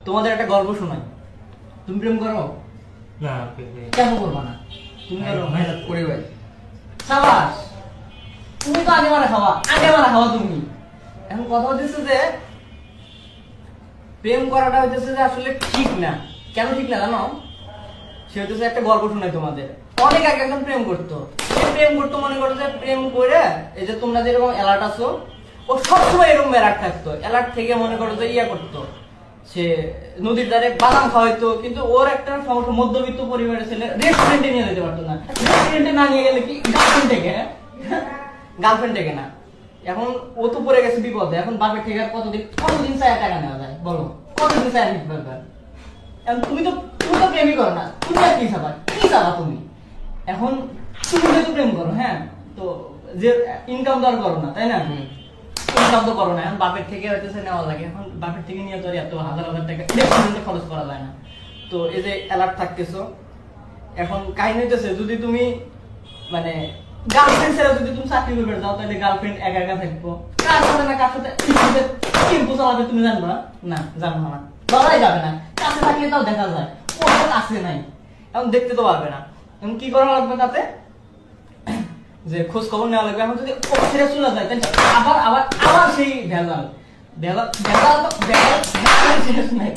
তোমাদের একটা গল্প শোনাই। তুমি প্রেম করো না? কেন করবো না? তুমি করো করে ভাই সাবাস। তুমি তো আগে মারা খাওয়া তুমি। এখন কথা হচ্ছে যে প্রেম করাটা হচ্ছে যে আসলে ঠিক না। কেন ঠিক না জানো? সে হচ্ছে একটা গল্প শোনাই তোমাদের। অনেক আগে একজন প্রেম করতো মনে করো যে প্রেম করে এই যে তোমরা যেরকম অ্যালার্ট আছো, ও সবসময় এরকম অ্যালার্ট থাকতো। অ্যালার্ট থেকে মনে করো যে ইয়া করতো, সে নদীর ধারে বাদাম খাওয়াইতো। কিন্তু ওর একটা সমস্যা, মধ্যবিত্ত পরিবারের ছেলে, রেস্টুরেন্টে নিয়ে যেতে পারতো না। রেস্টুরেন্টে না নিয়ে গেলে কি গার্লফ্রেন্ড থেকে না। এখন ও তো পড়ে গেছে বিপদে। এখন বাপের থেকে আর কতদিন চায় টাকা নেওয়া যায় বলো? কতদিন চায় নিতে পারবে? এখন তুমি তো প্রেমই করো না, তুমি আর কি চাবা তুমি? এখন তুমি যেহেতু প্রেম করো, হ্যাঁ, তো যে ইনকাম তো আর করো না, তাই না? ইনকাম তো করো না। এখন বাপের থেকে হইতেছে নেওয়া লাগে। এখন বাপের থেকে নিয়ে তো এত হাজার হাজার টাকা রেস্টুরেন্টে খরচ করা যায় না। তো এই যে অ্যালার্ট থাকতেছো, এখন কাহিনী হইতেছে যদি তুমি মানে গার্লফ্রেন্ড ছেড়ে যদি তুমি চাকরি করবে যাও, তাহলে গার্লফ্রেন্ড একা একা থাকবো। কার সাথে না কার সাথে টেম্পো চালাবে তুমি জানবা না? জানবো না, বলাই যাবে না। কাছে থাকলে তাও দেখা যায়, ওর কাছে নাই, এখন দেখতে তো পারবে না। এখন কি করা লাগবে তাতে? যে খোঁজ খবর নেওয়া লাগবে। এখন যদি ও ছেড়ে চলে যায়, তাহলে আবার সেই ভেজাল শেষ নাই।